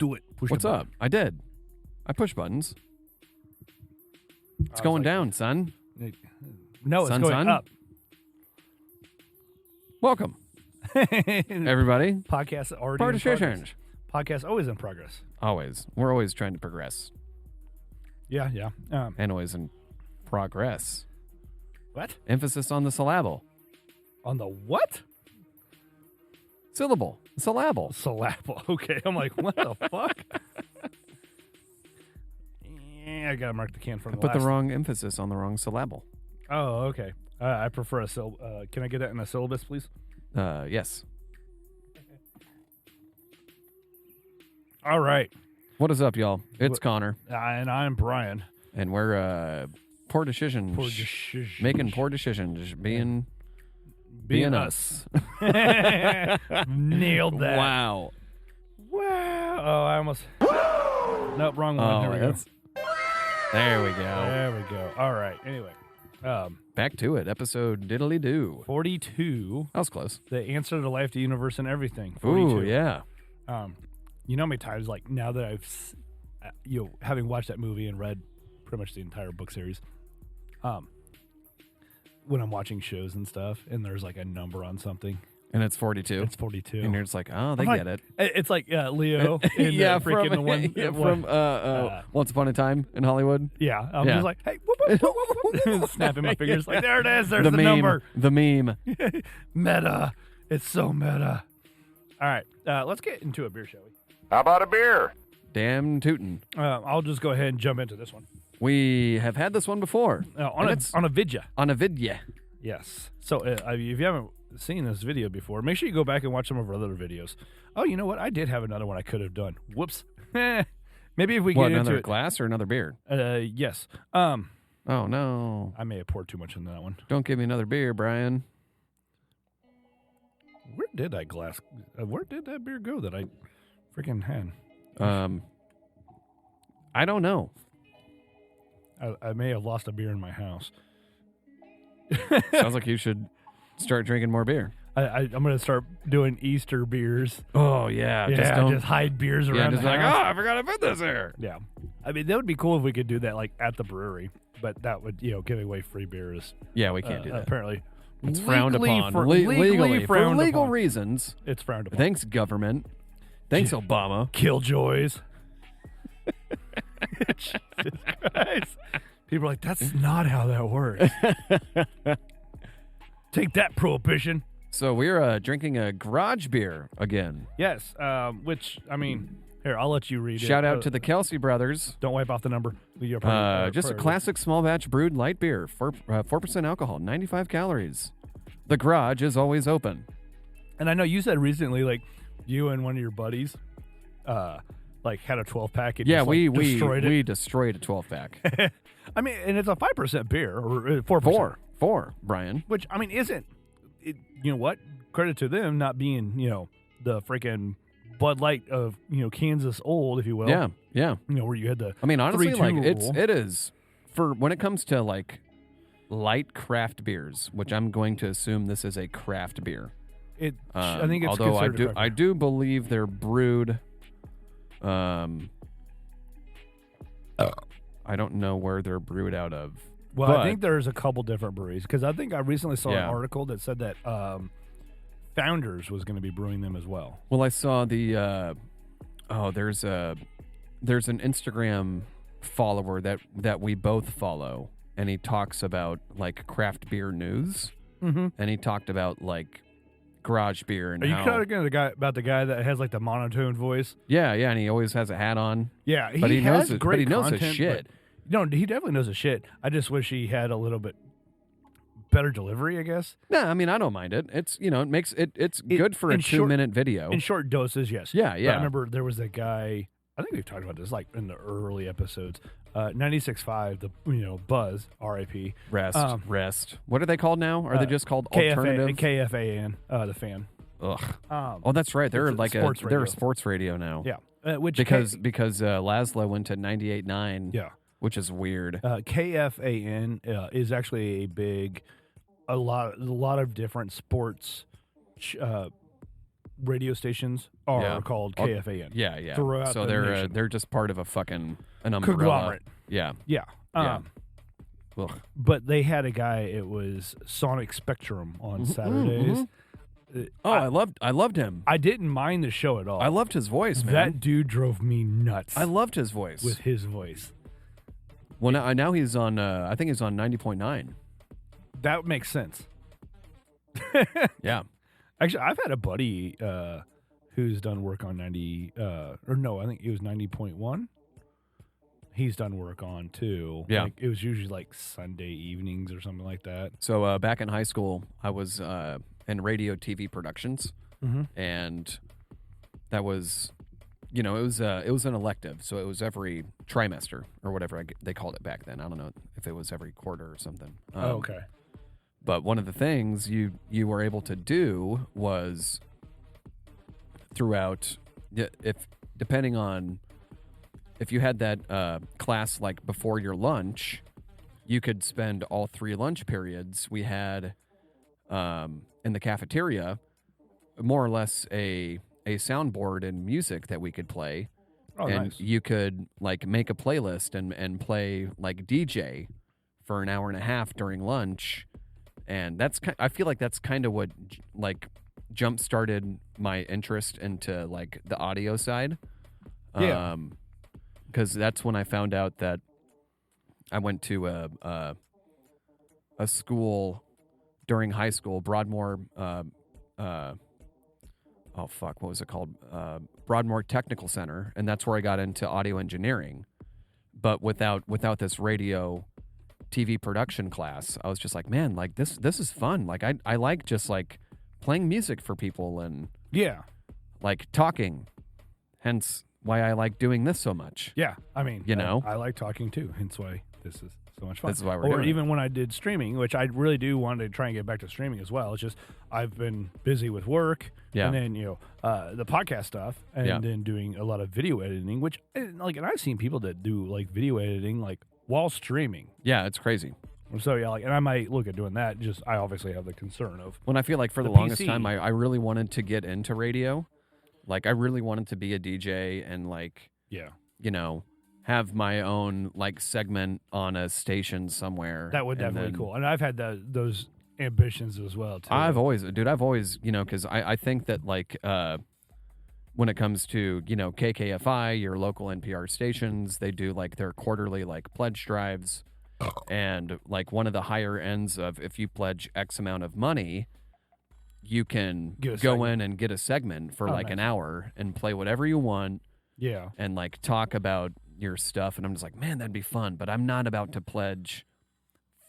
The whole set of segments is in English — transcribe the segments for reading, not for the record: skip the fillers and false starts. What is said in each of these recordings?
Do it. What's up? I did. I push buttons. It's going down, son. No, it's going up. Welcome, everybody. Podcast already Party in progress. change. Podcast always in progress. Always. We're always trying to progress. Yeah. And always in progress. What? Emphasis on the syllable. On the what? Syllable. Syllable. Syllable. Okay. I'm like, what the fuck? I gotta mark the can from the Put last. the wrong emphasis on the wrong syllable. Oh, okay. I prefer a can I get that in a syllabus, please? Yes. All right. What is up, y'all? It's Conor. And I'm Bryan. And we're poor decisions. Making poor decisions. Being us. Nailed that. Wow. Oh, I almost. Nope, wrong one. There we go. There we go. There we go. All right. Anyway. Back to it. Episode diddly-doo. 42. That was close. The answer to life, the universe, and everything. 42. Ooh, yeah. You know how many times, like, now that I've, having watched that movie and read pretty much the entire book series, when I'm watching shows and stuff, and there's, like, a number on something. And it's 42. It's 42. And you're just like, oh, they get it. It's like Leo in from Once Upon a Time in Hollywood. Yeah. I'm just like, hey, whoop, whoop, whoop, whoop, snapping my fingers like, there it is. There's the meme, number. The meme. Meta. It's so meta. All right. Let's get into a beer, shall we? How about a beer? Damn tootin'. I'll just go ahead and jump into this one. We have had this one before. On a vidya. On a vidya. Yes. So if you haven't seen this video before, make sure you go back and watch some of our other videos. Oh, you know what? I did have another one I could have done. Whoops. Maybe if we get into another it. glass or another beer? Yes. Oh, no. I may have poured too much in that one. Don't give me another beer, Bryan. Where did that beer go that I freaking had? I don't know. I may have lost a beer in my house. Sounds like you should start drinking more beer. I'm going to start doing Easter beers. Oh, yeah. Just hide beers around just the like, house. I forgot to put this here. Yeah. I mean, that would be cool if we could do that, like, at the brewery. But that would, giving away free beers. Yeah, we can't do that. Apparently. It's frowned upon. Legally for frowned legal upon. reasons. It's frowned upon. Thanks, government. Thanks, Obama. Killjoys. Jesus Christ. People are like, that's not how that works. Take that, prohibition. So we're drinking a garage beer again. Yes, which, I mean, here, I'll let you read it. Shout out to the Kelsey brothers. Don't wipe off the number. Just a classic small batch brewed light beer, 4% alcohol, 95 calories. The garage is always open. And I know you said recently, like, you and one of your buddies, like, had a 12-pack. And yeah, just, we destroyed it. We destroyed a 12-pack. I mean, and it's a 5% beer, or 4%. 4, Bryan. Which, I mean, isn't, you know what? Credit to them not being, the freaking Bud Light of, Kansas old, if you will. Yeah. Where you had the I mean, honestly, 3-2 like, rule. it is, for when it comes to, like, light craft beers, which I'm going to assume this is a craft beer. I think it's although considered I do believe they're brewed. I don't know where they're brewed out of. Well, I think there's a couple different breweries because I think I recently saw an article that said that Founders was going to be brewing them as well. Well, I saw the there's an Instagram follower that we both follow, and he talks about like craft beer news, and he talked about like garage beer and Are you talking about the guy that has like the monotone voice? Yeah, and he always has a hat on. Yeah, but he knows great he knows content, his shit. No, he definitely knows his shit. I just wish he had a little bit better delivery, I guess. No, I mean, I don't mind it. It's, it makes it's good for a 2-minute video. In short doses, yes. Yeah. But I remember there was a guy, I think we've talked about this like in the early episodes, 96.5, the, Buzz, RIP. Rest. What are they called now? Are they just called alternative? KFAN, the fan. Ugh. That's right. They're like they're a sports radio now. Yeah. Because Laszlo went to 98.9. Yeah. Which is weird. KFAN is actually a lot of different sports radio stations are called KFAN. Yeah. Throughout so the they're nation. they're just part of a fucking an umbrella. Conglomerate. Yeah. Yeah. Ugh. But they had a guy. It was Sonic Spectrum on Saturdays. I loved him. I didn't mind the show at all. I loved his voice, man. That dude drove me nuts. I loved his voice. With his voice. Well, now he's on. I think he's on 90.9. That makes sense. Yeah. Actually, I've had a buddy who's done work on 90. I think it was 90.1. He's done work on too. Yeah. Like, it was usually like Sunday evenings or something like that. So back in high school, I was in radio TV productions, and that was, it was an elective, so it was every trimester or whatever they called it back then. I don't know if it was every quarter or something. Okay. But one of the things you were able to do was throughout, depending on if you had that class like before your lunch, you could spend all 3 lunch periods. We had in the cafeteria more or less a soundboard and music that we could play. Oh, and nice. you could like make a playlist and play like DJ for an hour and a half during lunch. And I feel like that's kind of what like jump started my interest into like the audio side. Yeah. Because that's when I found out that I went to a school during high school, Broadmoor. What was it called? Broadmoor Technical Center, and that's where I got into audio engineering. But without this radio TV production class, I was just like, man, like this is fun. Like I like just like playing music for people and like talking. Hence why I like doing this so much. Yeah, I mean, I like talking too. Hence why this is so much fun. This is why we're doing doing even when I did streaming, which I really do want to try and get back to streaming as well. It's just I've been busy with work, and then the podcast stuff, and then doing a lot of video editing. Which and I've seen people that do like video editing like while streaming. Yeah, it's crazy. So and I might look at doing that. Just I obviously have the concern of when I feel like for the longest time I really wanted to get into radio. Like I really wanted to be a DJ and like have my own like segment on a station somewhere. That would definitely be cool. And I've had those ambitions as well too. I've always because I think that like when it comes to KKFI, your local NPR stations, they do like their quarterly like pledge drives, and like one of the higher ends of if you pledge X amount of money, you can go in and get a segment for an hour and play whatever you want. Yeah. And like talk about your stuff. And I'm just like, man, that'd be fun. But I'm not about to pledge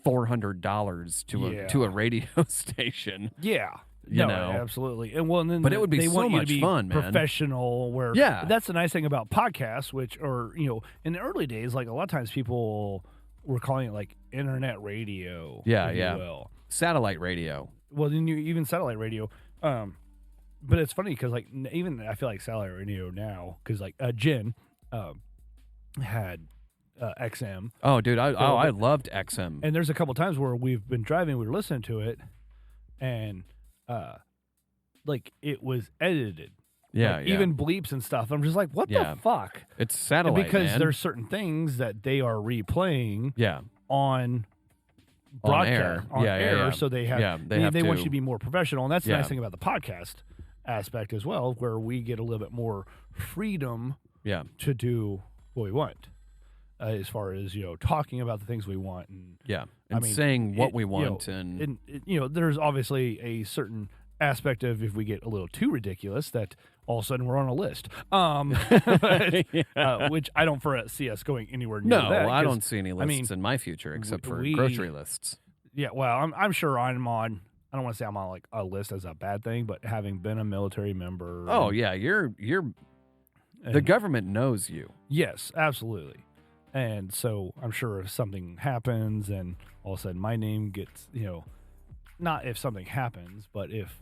$400 to a radio station. Yeah. You know, know, absolutely. And then but it would be they so want you much to be fun, man. professional. Where that's the nice thing about podcasts, which are in the early days, like a lot of times people were calling it like internet radio. Yeah. Satellite radio. Well, then even satellite radio. But it's funny because like even I feel like satellite radio now because like Jen had XM. Oh, dude, I loved XM. And there's a couple times where we've been driving, we were listening to it, and like it was edited. Yeah, like, even bleeps and stuff. I'm just like, what the fuck? It's satellite, because man. there's certain things that they are replaying. Yeah. On broadcast, on air. So they have they want you to be more professional, and that's the nice thing about the podcast aspect as well, where we get a little bit more freedom to do what we want. As far as talking about the things we want, and saying what we want, and there's obviously a certain aspect of if we get a little too ridiculous that all of a sudden we're on a list, which I don't see us going anywhere near. No, I don't see any lists in my future except for grocery lists. Yeah, well, I'm sure I'm on. I don't want to say I'm on like a list as a bad thing, but having been a military member. Oh yeah, you're the government knows you. Yes, absolutely. And so I'm sure if something happens and all of a sudden my name gets, not if something happens, but if,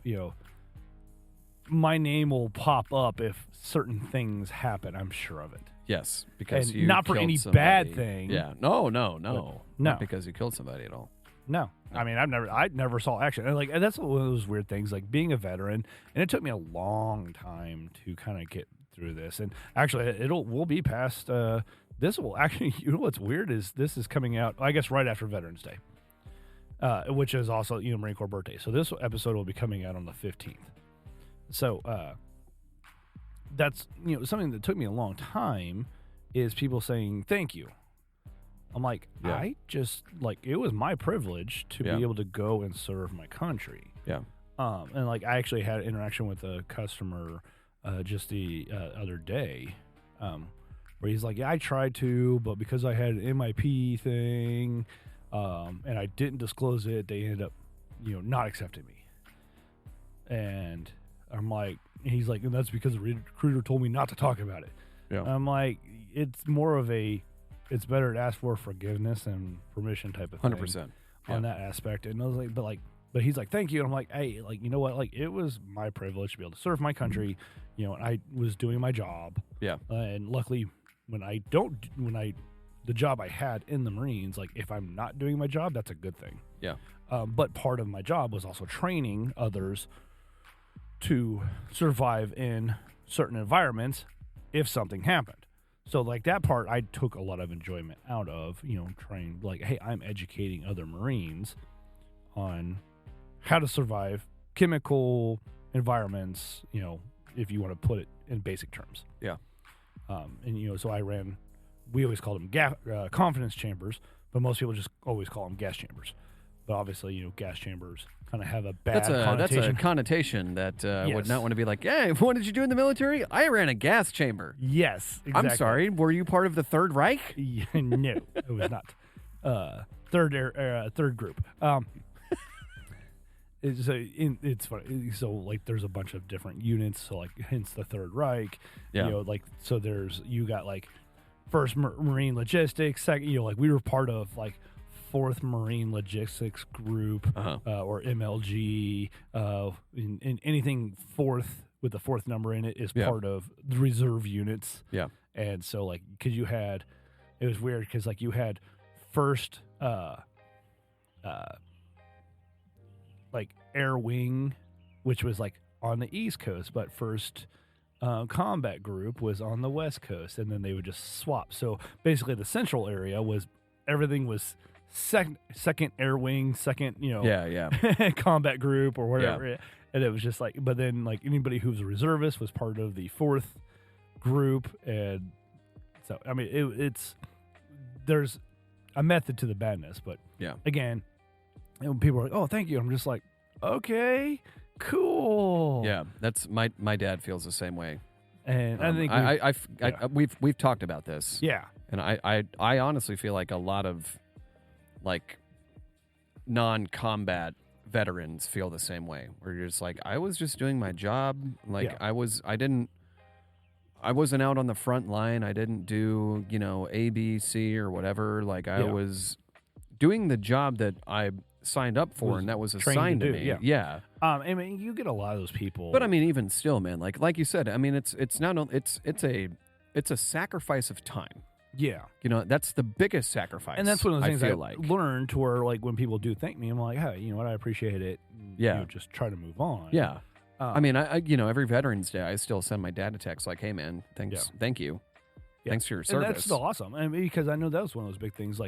my name will pop up if certain things happen, I'm sure of it. Yes, because and you not for killed any somebody. bad thing. Yeah, no. No. Not because you killed somebody at all. No. I mean, I never saw action. And that's one of those weird things, like being a veteran. And it took me a long time to kind of get through this. And actually, we'll be past. This will actually. You know what's weird is this is coming out, I guess, right after Veterans Day, which is also Marine Corps birthday. So this episode will be coming out on the 15th. So that's something that took me a long time is people saying thank you. I'm like, I just, it was my privilege to be able to go and serve my country. Yeah. And, I actually had an interaction with a customer just the other day where he's like, yeah, I tried to, but because I had an MIP thing and I didn't disclose it, they ended up, not accepting me. And I'm like, he's like, and that's because the recruiter told me not to talk about it. Yeah. I'm like, it's more of it's better to ask for forgiveness and permission type of thing. 100%. On that aspect. And I was like, but he's like, thank you. And I'm like, hey, you know what? It was my privilege to be able to serve my country. And I was doing my job. Yeah. And luckily, the job I had in the Marines, if I'm not doing my job, that's a good thing. Yeah. But part of my job was also training others to survive in certain environments if something happened. So, that part I took a lot of enjoyment out of, trying, hey, I'm educating other Marines on how to survive chemical environments, if you want to put it in basic terms. Yeah. And, so we always called them confidence chambers, but most people just always call them gas chambers. But obviously, gas chambers kind of have a bad connotation. That's a connotation that would not want to be like, hey, what did you do in the military? I ran a gas chamber. Yes, exactly. I'm sorry, were you part of the Third Reich? No, it was not. Third group. It's funny. So, there's a bunch of different units. So, hence the Third Reich. Yeah. So you got, First Marine Logistics. Second, we were part of, 4th Marine Logistics Group, or MLG, and anything 4th with the 4th number in it is part of the reserve units. Yeah. And so, because it was weird because, you had first, Air Wing, which was, on the East Coast, but first combat group was on the West Coast, and then they would just swap. So, basically, the central area everything was second Air Wing, second, combat group or whatever. Yeah. And it was just but then anybody who was a reservist was part of the 4th group. And so, I mean, there's a method to the madness, but again, when people are like, oh, thank you. I'm just like, okay, cool. Yeah. That's my dad feels the same way. And I think we've talked about this. Yeah. And I honestly feel like a lot of non-combat veterans feel the same way, where you're just I was just doing my job. I wasn't out on the front line. I didn't do, A, B, C or whatever. I was doing the job that I signed up for and that was assigned to me. Yeah. I mean, you get a lot of those people. But I mean, even still, man, like you said, I mean, it's a sacrifice of time. Yeah. That's the biggest sacrifice. And that's one of the things I learned to where, when people do thank me, I'm like, hey, you know what? I appreciate it. And, just try to move on. Yeah. I mean, I every Veterans Day, I still send my dad a text like, hey, man, thanks. Thank you. Yeah. Thanks for your service. And that's still awesome. I mean, because I know that was one of those big things,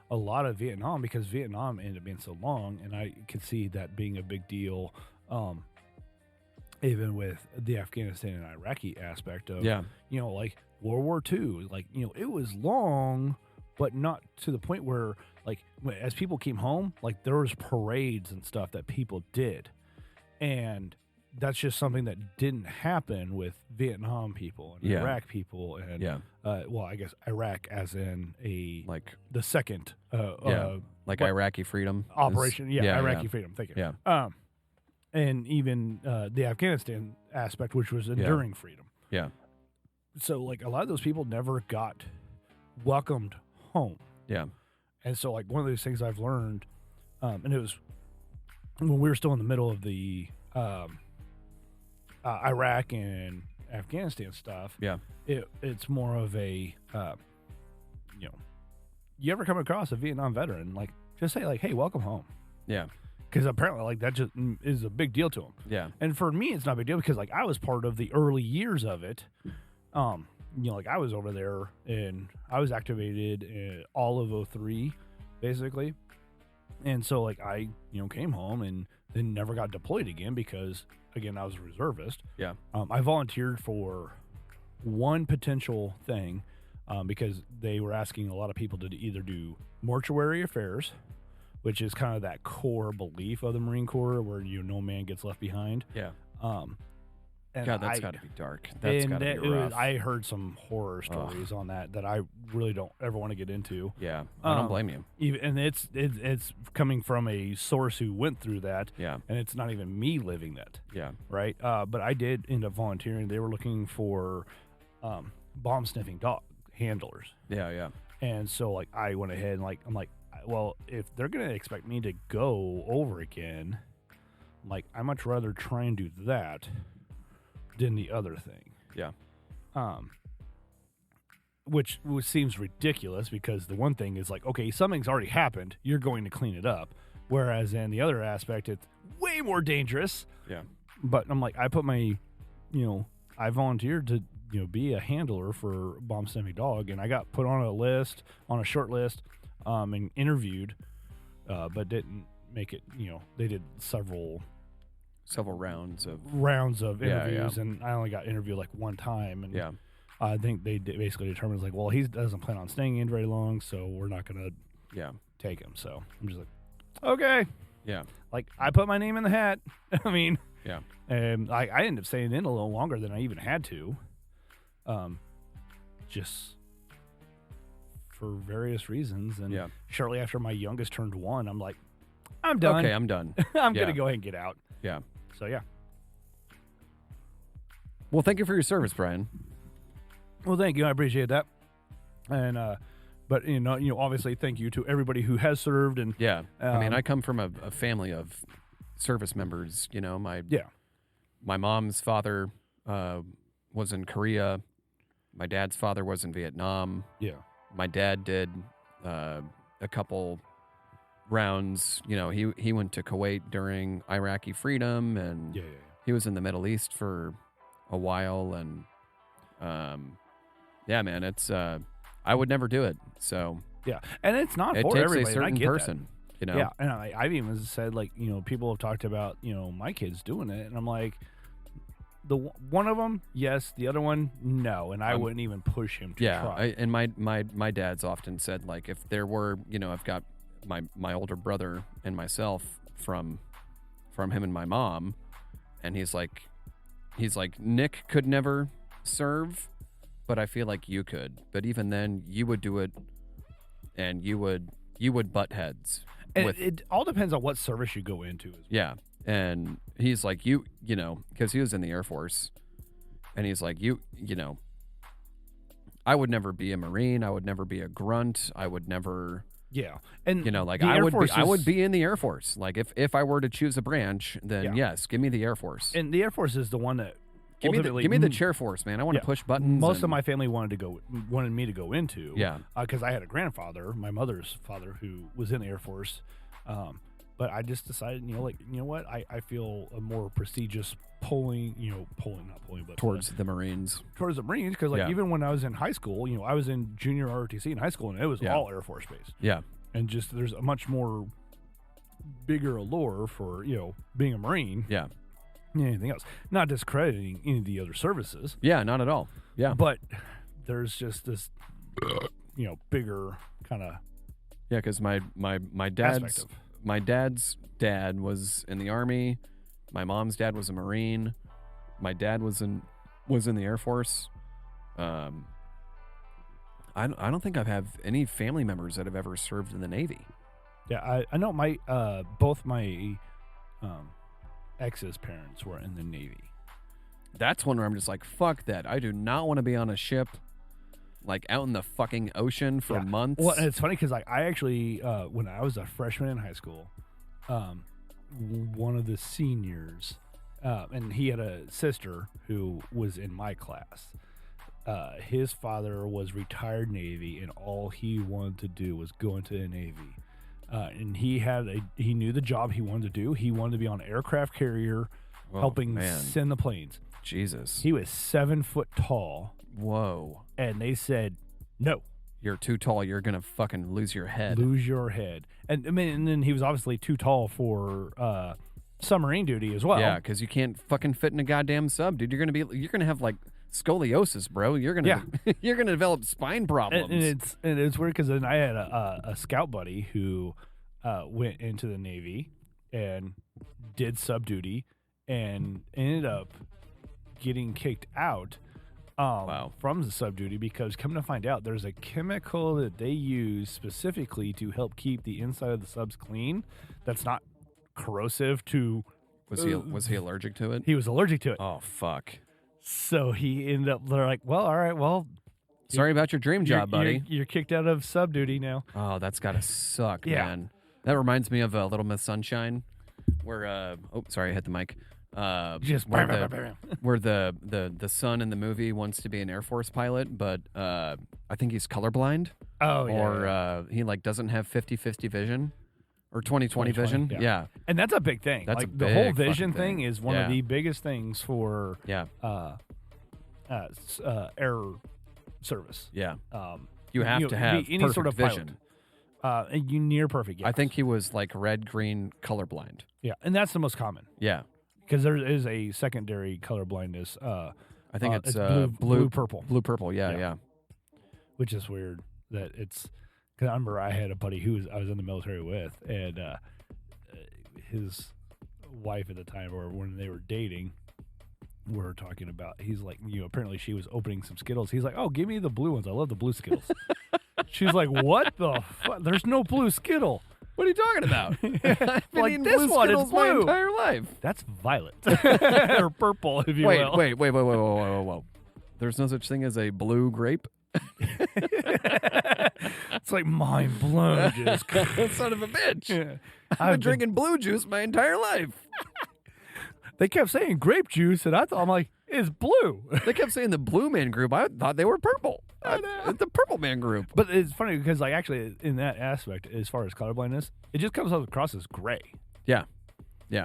a lot of Vietnam, because Vietnam ended up being so long, and I could see that being a big deal, even with the Afghanistan and Iraqi aspect of, World War II, it was long, but not to the point where, as people came home, there was parades and stuff that people did. And that's just something that didn't happen with Vietnam people and Iraq people. And, I guess Iraq as in the second. Iraqi freedom. Operation. Iraqi freedom. Thank you. Yeah. And even the Afghanistan aspect, which was enduring freedom. Yeah. So, a lot of those people never got welcomed home. Yeah. And so, one of those things I've learned, and it was when we were still in the middle of the Iraq and Afghanistan stuff. Yeah. It's more of a, you ever come across a Vietnam veteran, just say, hey, welcome home. Yeah. Because apparently, like, that just is a big deal to him. Yeah. And for me, it's not a big deal because, like, I was part of the early years of it. Like, I was over there and I was activated in all of 2003, basically. And so, like, I, came home and then never got deployed again because, again, I was a reservist. Yeah. I volunteered for one potential thing because they were asking a lot of people to either do mortuary affairs, which is kind of that core belief of the Marine Corps where no man gets left behind. Yeah. And God, that's got to be dark. That's got to be rough. I heard some horror stories on that I really don't ever want to get into. Yeah, I don't blame you. And it's coming from a source who went through that. Yeah. And it's not even me living that. Yeah. Right? But I did end up volunteering. They were looking for bomb-sniffing dog handlers. Yeah, yeah. And so, like, I went ahead and, like, I'm like, well, if they're going to expect me to go over again, like, I'd much rather try and do that than the other thing. Yeah. Which seems ridiculous because the one thing is like, okay, something's already happened. You're going to clean it up. Whereas in the other aspect, it's way more dangerous. Yeah. But I'm like, I put my, I volunteered to, be a handler for bomb sniffing dog, and I got put on a short list, and interviewed, but didn't make it. They did several rounds of interviews, and I only got interviewed like one time, and I think they basically determined like, well, he doesn't plan on staying in very long, so we're not gonna take him. So I'm just like, okay, like I put my name in the hat. I mean, and I ended up staying in a little longer than I even had to, just for various reasons. And shortly after my youngest turned 1, I'm like, I'm done. Okay, I'm done. I'm gonna go ahead and get out. Yeah. So yeah. Well, thank you for your service, Bryan. Well, thank you. I appreciate that. And but obviously, thank you to everybody who has served. And I mean, I come from a family of service members. My mom's father was in Korea. My dad's father was in Vietnam. Yeah. My dad did a couple rounds. He went to Kuwait during Iraqi freedom, and he was in the Middle East for a while. And man, it's I would never do it. So and it's not it for takes everybody. a certain person. Yeah, and I've even said, like, people have talked about my kids doing it, and I'm like, the one of them, yes, the other one, no, and I wouldn't even push him to try. And my dad's often said, like, if there were, I've got my older brother and myself from him and my mom, and he's like Nick could never serve, but I feel like you could. But even then, you would do it, and you would butt heads. And it all depends on what service you go into. Yeah. And he's like, because he was in the Air Force, and he's like, I would never be a Marine. I would never be a grunt. I would never. Yeah. And I would be in the Air Force. Like, if I were to choose a branch, then yes, give me the Air Force. And the Air Force is the one that give me the chair force, man. I want to push buttons. Most of my family wanted me to go into. Yeah. Because I had a grandfather, my mother's father, who was in the Air Force. But I just decided, what? I feel a more prestigious towards the Marines. Towards the Marines, because even when I was in high school, I was in junior ROTC in high school, and it was all Air Force based. Yeah. And just there's a much more bigger allure for being a Marine. Yeah. Than anything else. Not discrediting any of the other services. Yeah, not at all. Yeah. But there's just this bigger kind of because my dad's dad was in the Army. My mom's dad was a Marine. My dad was in the Air Force. I don't think I have any family members that have ever served in the Navy. Yeah, I know my both my ex's parents were in the Navy. That's one where I'm just like, fuck that. I do not want to be on a ship like out in the fucking ocean for months. Well, and it's funny because I actually when I was a freshman in high school, one of the seniors, and he had a sister who was in my class. His father was retired Navy, and all he wanted to do was go into the Navy. and he knew the job he wanted to do. He wanted to be on an aircraft carrier, helping send the planes. Jesus. He was 7 foot tall. Whoa. And they said, no. You're too tall. You're going to fucking lose your head. Lose your head. And then he was obviously too tall for submarine duty as well. Yeah, because you can't fucking fit in a goddamn sub, dude. You're gonna have like scoliosis, bro. You're gonna develop spine problems. And it's weird because then I had a scout buddy who went into the Navy and did sub duty and ended up getting kicked out from the sub duty because, come to find out, there's a chemical that they use specifically to help keep the inside of the subs clean that's not corrosive to... Was he allergic to it? He was allergic to it. Oh, fuck. So he ended up, they're like, well, all right, well... Sorry about your dream job, buddy. You're kicked out of sub duty now. Oh, that's gotta suck, man. That reminds me of Little Miss Sunshine, where, sorry, I hit the mic. Where the son in the movie wants to be an Air Force pilot, but I think he's colorblind. Oh, yeah. Or he like doesn't have 50-50 vision or 20/20 vision. Yeah. And that's a big thing. That's like, the whole vision thing is one of the biggest things for air service. Yeah. You have to have any perfect sort of vision. You near perfect. Yes. I think he was like red-green colorblind. Yeah, and that's the most common. Yeah. Because there is a secondary color blindness. I think it's blue-purple. Blue-purple, yeah. Which is weird that it's... Because I remember I had a buddy who I was in the military with, and his wife at the time, or when they were dating, we were talking about... He's like, apparently she was opening some Skittles. He's like, oh, give me the blue ones. I love the blue Skittles. She's like, what the fuck? There's no blue Skittle. What are you talking about? Like this one is blue. My entire life. That's violet or purple, if you will. Wait, whoa. There's no such thing as a blue grape. It's like mind blown. Son of a bitch. Yeah. I've been drinking blue juice my entire life. They kept saying grape juice, and I'm like, it's blue. They kept saying the Blue Man Group. I thought they were purple. The Purple Man Group. But it's funny because, like, actually, in that aspect, as far as colorblindness, it just comes across as gray. Yeah.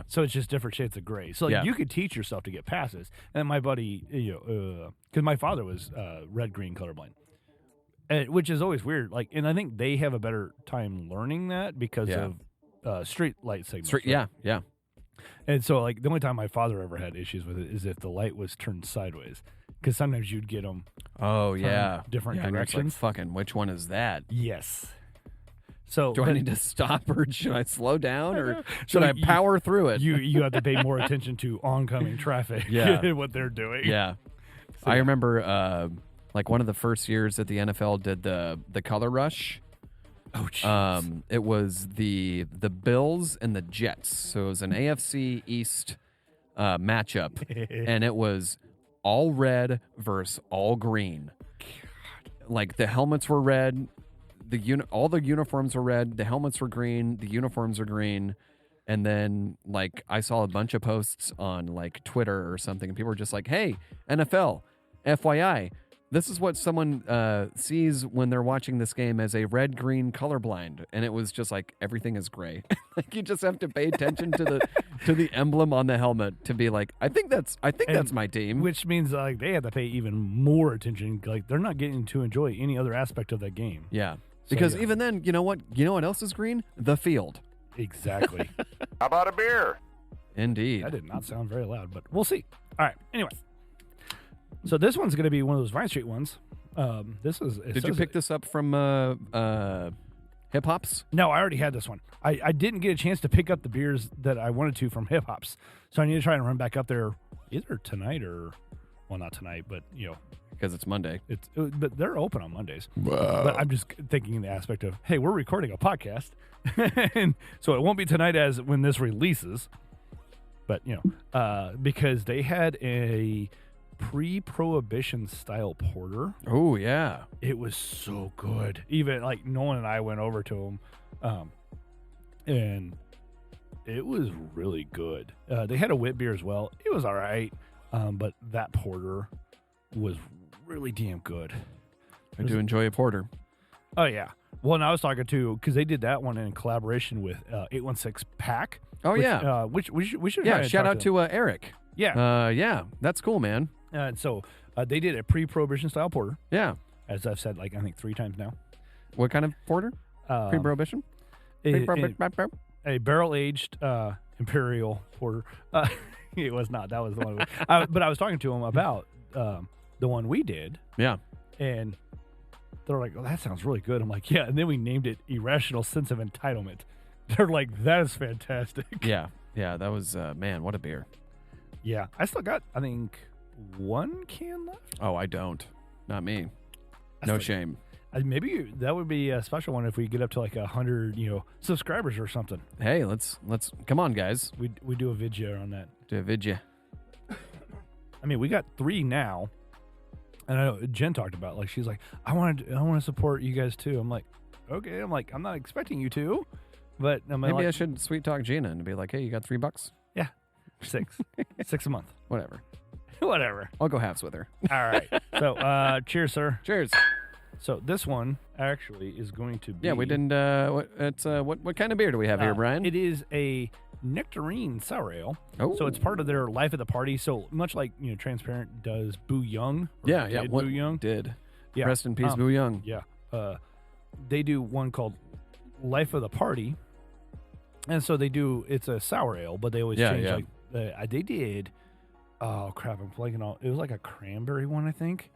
So it's just different shades of gray. So like, you could teach yourself to get past this. And my buddy, because my father was red-green colorblind, which is always weird. Like, and I think they have a better time learning that because of street light signals. Right? Yeah. And so, like, the only time my father ever had issues with it is if the light was turned sideways. Because sometimes you'd get them. Oh, yeah. Different directions. Like, fucking, which one is that? Yes. So do I need to stop, or should I slow down, or should I power through it? You have to pay more attention to oncoming traffic. What they're doing. Yeah. So, I remember, like, one of the first years that the NFL did the color rush. Oh, jeez. It was the Bills and the Jets. So it was an AFC East matchup, and it was all red versus all green. God. Like, the helmets were red, all the uniforms were red, the helmets were green, the uniforms are green, and then, like, I saw a bunch of posts on, like, Twitter or something, and people were just like, hey, NFL, FYI, this is what someone sees when they're watching this game as a red-green colorblind, and it was just like everything is gray. Like, you just have to pay attention to the emblem on the helmet to be like, I think that's my team. Which means like they have to pay even more attention. Like, they're not getting to enjoy any other aspect of that game. Yeah, because even then, you know what else is green? The field. Exactly. How about a beer? Indeed. That did not sound very loud, but we'll see. All right. Anyway. So this one's going to be one of those Vine Street ones. Did you pick this up from Hip Hops? No, I already had this one. I didn't get a chance to pick up the beers that I wanted to from Hip Hops, so I need to try and run back up there either tonight or, well, not tonight, but because it's Monday. But they're open on Mondays. But I'm just thinking in the aspect of, hey, we're recording a podcast, and so it won't be tonight as when this releases. But because they had a pre-prohibition style porter. Oh yeah, it was so good. Even like Nolan and I went over to them, and it was really good. They had a wit beer as well. It was all right, but that porter was really damn good. I do enjoy a porter. Oh yeah. Well, and I was talking to, because they did that one in collaboration with 816 Pack. Oh, which, yeah. Which we should Yeah, shout out to Eric. Yeah. Yeah, that's cool, man. So they did a pre-prohibition style porter. Yeah. As I've said, I think 3 times now. What kind of porter? Pre-prohibition? A barrel-aged imperial porter. It was not. That was the one. But I was talking to him about the one we did. Yeah. And they're like, "Oh, that sounds really good." I'm like, "Yeah." And then we named it Irrational Sense of Entitlement. They're like, "That is fantastic." Yeah. Yeah, that was, man, what a beer. Yeah. I still got, I think, 1 can left. Oh, I don't. Not me. No shame. Maybe that would be a special one if we get up to 100, subscribers or something. Hey, let's come on, guys. We do a video on that. Do a video. I mean, we got 3 now, and I know Jen talked about she's like, I want to support you guys too. I'm like, okay. I'm like, I'm not expecting you to, but maybe I should sweet talk Gina and be like, hey, you got $3? Yeah, 6 a month. Whatever. I'll go halves with her. All right. So, cheers, sir. Cheers. So this one actually is going to be. Yeah, we didn't. What kind of beer do we have here, Brian? It is a Nectarine sour ale. Oh. So it's part of their Life of the Party. So much like Transparent does Boo Young. Yeah. Boo Young did. Yeah. Rest in peace, Boo Young. Yeah. They do one called Life of the Party, and so they do. It's a sour ale, but they always change. They did. Oh crap! I'm blanking on. It was like a cranberry one, I think,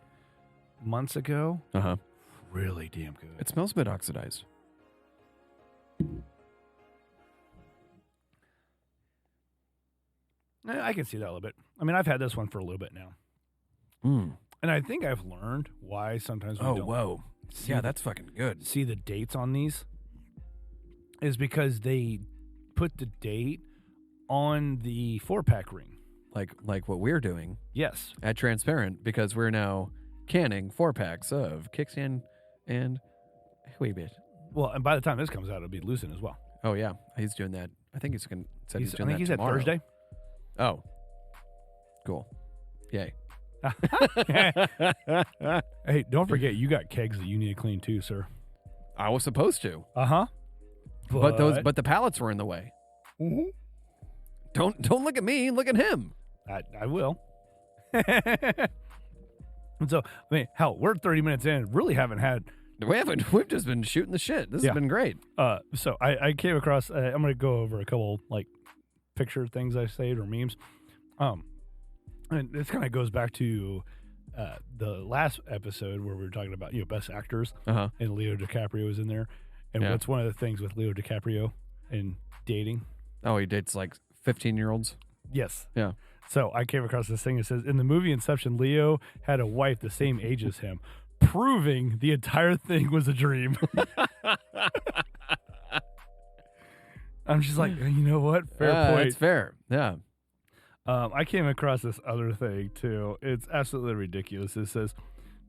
months ago. Really damn good. It smells a bit oxidized. I can see that a little bit. I mean, I've had this one for a little bit now. And I think I've learned why sometimes we don't. Whoa. Yeah, that's fucking good. See the dates on these is because they put the date on the 4-pack ring. Like what we're doing. Yes. At Transparent, because we're now canning 4-packs of Kickstand and Weebit. Well, and by the time this comes out, it'll be Lucent as well. Oh, yeah. He's doing that. I think he's doing that tomorrow. I think he's at Thursday. Oh. Cool. Yay. Hey, don't forget, you got kegs that you need to clean too, sir. I was supposed to. Uh-huh. But the pallets were in the way. Mm-hmm. Don't look at me. Look at him. I will. And so, I mean, hell, we're 30 minutes in. Really haven't had. We've just been shooting the shit. This has been great. So I came across. I'm going to go over a couple picture things I saved or memes. And this kind of goes back to the last episode where we were talking about best actors, and Leo DiCaprio was in there. And what's one of the things with Leo DiCaprio and dating? Oh, he dates 15-year-olds. Yes. Yeah. So I came across this thing that says, in the movie Inception, Leo had a wife the same age as him, proving the entire thing was a dream. I'm just like, you know what? Fair point. It's fair. Yeah. I came across this other thing, too. It's absolutely ridiculous. It says,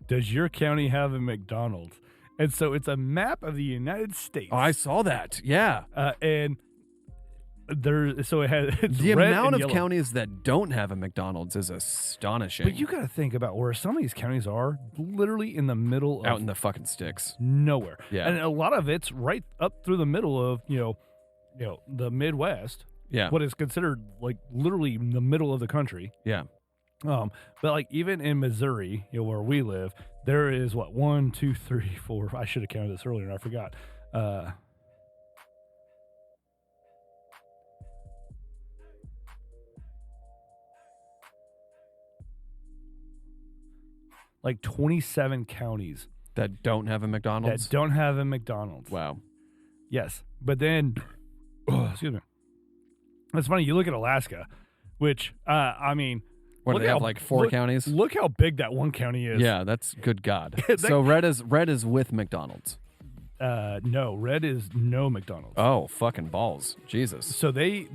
does your county have a McDonald's? And so it's a map of the United States. Oh, I saw that. Yeah. And so it has the amount of counties that don't have a McDonald's is astonishing. But you got to think about where some of these counties are, literally in the middle out in the fucking sticks, nowhere. Yeah, and a lot of it's right up through the middle of the Midwest. Yeah, what is considered literally in the middle of the country. Yeah, but even in Missouri, where we live, there is 1, 2, 3, 4. I should have counted this earlier and I forgot. 27 counties that don't have a McDonald's. Wow. Yes, but then, excuse me. It's funny. You look at Alaska, which I mean, what do they have? 4 counties. Look how big that one county is. Yeah, that's good God. So red is with McDonald's. No, red is no McDonald's. Oh, fucking balls. Jesus. So they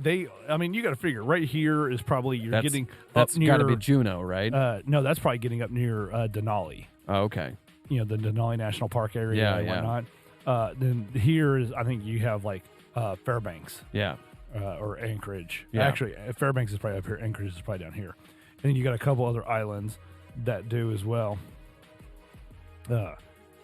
I mean, you got to figure right here is probably getting that's up near. That's got to be Juneau, right? No, that's probably getting up near Denali. Oh, okay. The Denali National Park area and whatnot. Then here is, I think you have Fairbanks. Yeah. Or Anchorage. Yeah. Actually, Fairbanks is probably up here. Anchorage is probably down here. And then you got a couple other islands that do as well.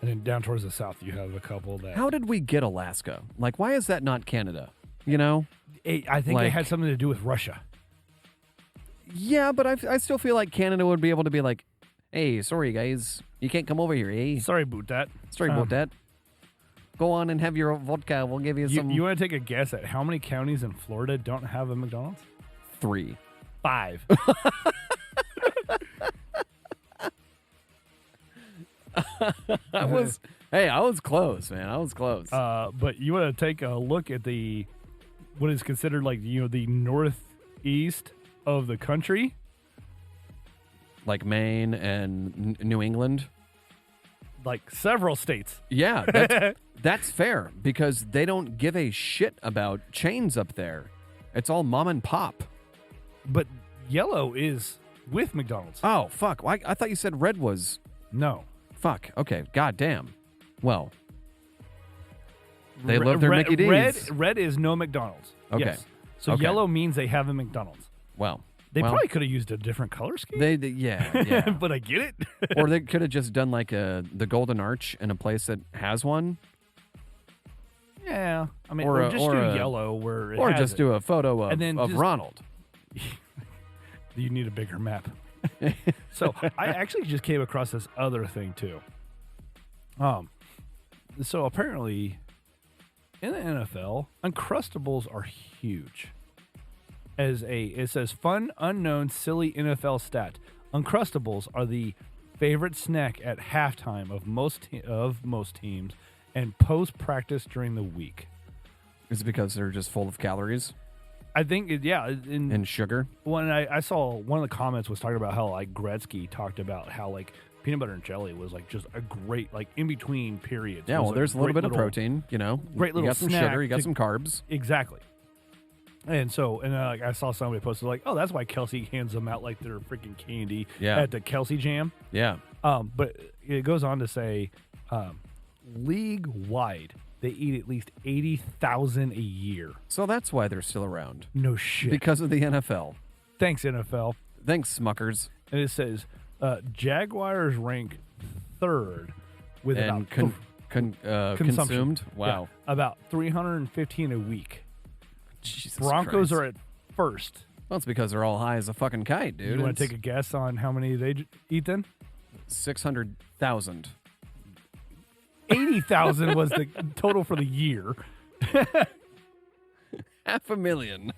And then down towards the south, you have a couple that... How did we get Alaska? Like, why is that not Canada? You know? I think it had something to do with Russia. Yeah, but I still feel like Canada would be able to be like, hey, sorry, guys. You can't come over here, eh? Sorry about that. Sorry about that. Go on and have your vodka. We'll give you some... You want to take a guess at how many counties in Florida don't have a McDonald's? 3. 5. I was close, man. I was close. But you want to take a look at what is considered like, the northeast of the country? Like Maine and New England? Like several states. Yeah, that's fair because they don't give a shit about chains up there. It's all mom and pop. But yellow is with McDonald's. Oh, fuck. I thought you said red was... No. Fuck. Okay. God damn. Well, they love their Mickey D's. Red is no McDonald's. Okay. Yes. So yellow means they have a McDonald's. Well, they probably could have used a different color scheme. Yeah. But I get it. Or they could have just done like the Golden Arch in a place that has one. Yeah. I mean, or just do yellow where it or has just it. do a photo of Ronald. You need a bigger map. So I actually just came across this other thing too. So apparently in the NFL, Uncrustables are huge. It says fun, unknown, silly NFL stat. Uncrustables are the favorite snack at halftime of most teams and post practice during the week. Is it because they're just full of calories? I think, and sugar. When I saw one of the comments was talking about how like Gretzky talked about how like peanut butter and jelly was like just a great like in between periods. Yeah, well, there's a little bit of protein, great little you got some snack sugar, you got some carbs. Exactly. And so, I saw somebody posted like, oh, that's why Kelsey hands them out like they're freaking candy at the Kelsey Jam. Yeah. But it goes on to say, league wide, they eat at least 80,000 a year. So that's why they're still around. No shit. Because of the NFL. Thanks, NFL. Thanks, Smuckers. And it says, Jaguars rank third with about consumed. Wow. Yeah, about 315 a week. Jesus Broncos Christ. are at first. Well, it's because they're all high as a fucking kite, dude. You want to take a guess on how many they eat then? 600,000. 80,000 was the total for the year. 500,000.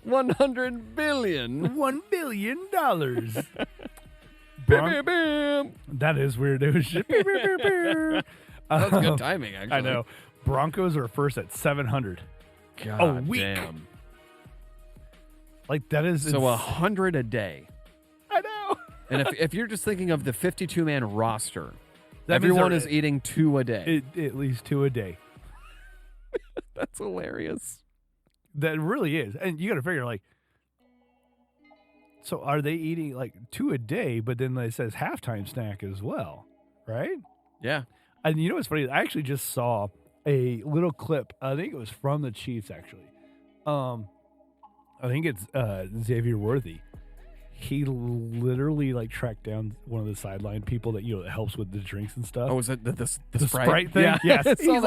100 billion. $1 billion. That is weird. It was just That's good timing, actually. I know. Broncos are first at 700. God a week. Damn. Like that is so 100 a day. I know. And if you're just thinking of the 52-man roster, everyone is eating 2 a day. At least 2 a day. That's hilarious. That really is. And you got to figure like, so are they eating like 2 a day? But then it says halftime snack as well, right? Yeah. And you know what's funny? I actually just saw a little clip. I think it was from the Chiefs, actually. I think it's Xavier Worthy. He literally like tracked down one of the sideline people that that helps with the drinks and stuff. Oh, is it the Sprite thing? Yeah. Yes. He's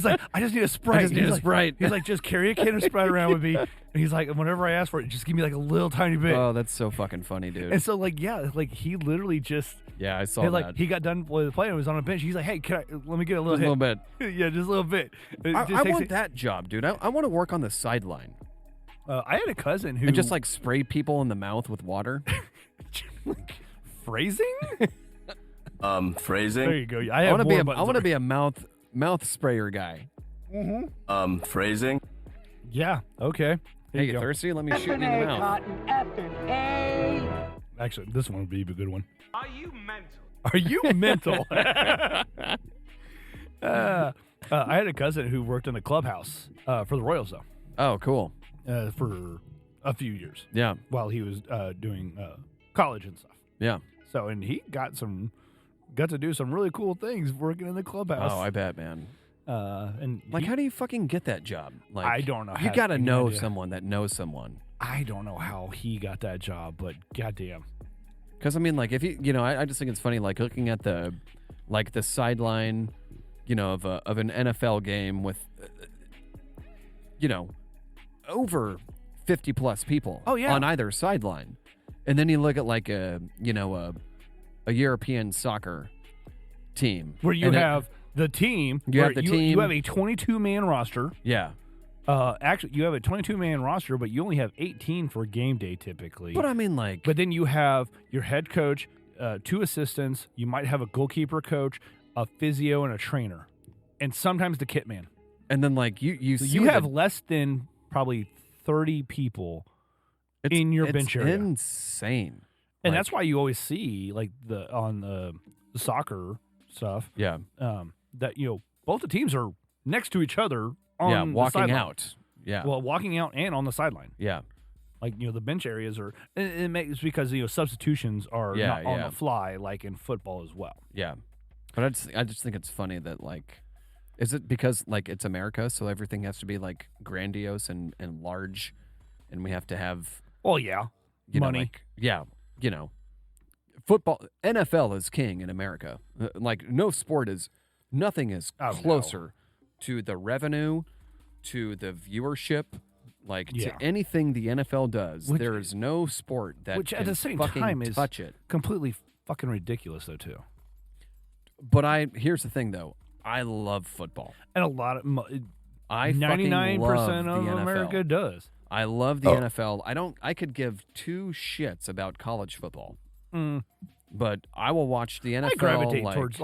like, I just need a Sprite. Sprite. He's like, just carry a can of Sprite around with me. And he's like, whenever I ask for it, just give me like a little tiny bit. Oh, that's so fucking funny, dude. And so he literally just I saw that. He got done with the play and was on a bench. He's like, hey, let me get a little hit. A little bit. Yeah, just a little bit. I want that job, dude. I want to work on the sideline. I had a cousin who and just like spray people in the mouth with water. Phrasing? Phrasing. There you go. I want to be a mouth sprayer guy. Mm-hmm. Phrasing. Yeah. Okay. Hey, you thirsty? Let me shoot you in the mouth. Actually, this one would be a good one. Are you mental? Are you mental? I had a cousin who worked in the clubhouse for the Royals, though. Oh, cool. For a few years. Yeah. While he was doing college and stuff. Yeah. So, and he got to do some really cool things working in the clubhouse. Oh, I bet, man. And how do you fucking get that job? Like, I don't know. You got to know someone that knows someone. I don't know how he got that job, but goddamn. Because I mean, like, if I just think it's funny, like looking at the like the sideline, of an NFL game with, over 50 plus people on either sideline. And then you look at like a European soccer team where you have the team. You have a 22-man roster. Yeah. Actually, you have a 22-man roster, but you only have 18 for game day typically. But I mean, but then you have your head coach, 2 assistants. You might have a goalkeeper coach, a physio, and a trainer, and sometimes the kit man. And then you have less than probably 30 people in your bench area. It's insane. And that's why you always see on the soccer stuff. Yeah. That both the teams are next to each other on walking out. Yeah. Well, walking out and on the sideline. Yeah. The bench areas are, and it's because substitutions are not on the fly like in football as well. Yeah. But I just think it's funny that is it because it's America, so everything has to be grandiose and large, and we have to have money. Football, NFL is king in America. Nothing is closer to the revenue, to the viewership, to anything the NFL does. There is no sport that which can at the same fucking time is touch it. Completely fucking ridiculous though too. But here's the thing though, I love football, and a lot of 99% of America does. I love the NFL. I could give 2 shits about college football. But I will watch the NFL. I gravitate towards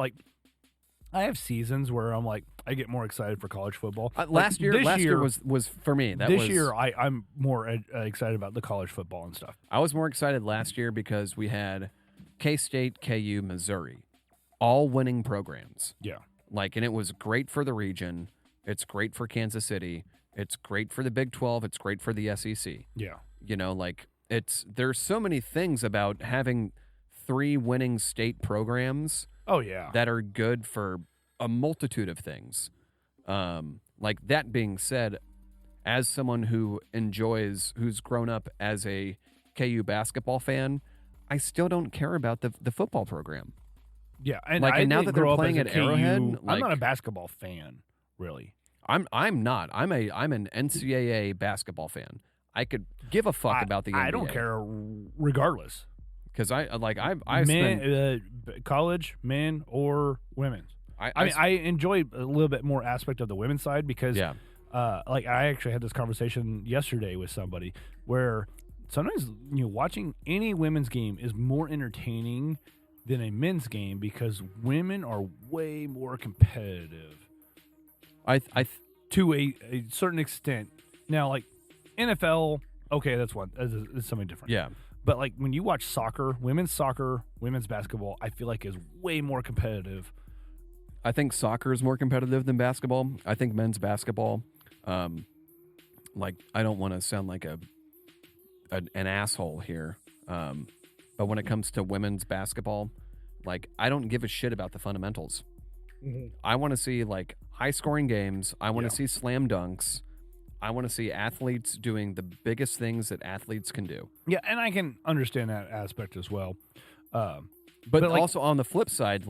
I have seasons where I'm I get more excited for college football. Last year was for me. This year I'm more excited about the college football and stuff. I was more excited last year because we had K-State, KU, Missouri, all winning programs. Yeah. And it was great for the region. It's great for Kansas City. It's great for the Big 12. It's great for the SEC. Yeah. There's so many things about having 3 winning state programs. Oh, yeah. That are good for a multitude of things. That being said, as someone who's grown up as a KU basketball fan, I still don't care about the football program. Yeah, and and now that they're playing at Arrowhead, I'm not a basketball fan, really. I'm not. I'm an NCAA basketball fan. I could give a fuck about the NBA. I don't care regardless. Because I college, men or women. I enjoy a little bit more aspect of the women's side because I actually had this conversation yesterday with somebody where sometimes watching any women's game is more entertaining than a men's game because women are way more competitive. To a certain extent. Now, NFL, okay, that's something different. Yeah. But when you watch soccer, women's basketball, I feel like is way more competitive. I think soccer is more competitive than basketball. I think men's basketball, I don't want to sound like an asshole here, but when it comes to women's basketball, I don't give a shit about the fundamentals. Mm-hmm. I want to see high scoring games. I want to see slam dunks. I want to see athletes doing the biggest things that athletes can do. Yeah, and I can understand that aspect as well. But also on the flip side,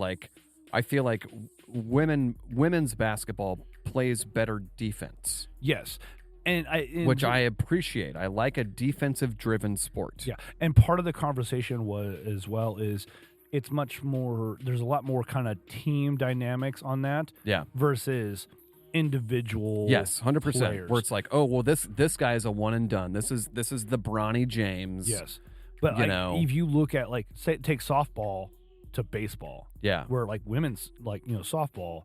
I feel like women's basketball plays better defense. Yes. Which I appreciate. I like a defensive-driven sport. Yeah, and part of the conversation is it's much more. There's a lot more kind of team dynamics on that. Yeah. Versus individual. Yes, 100%. Players. Where it's this guy is a one and done. This is the Bronny James. Yes, but if you look at take softball to baseball. Yeah. Where women's softball.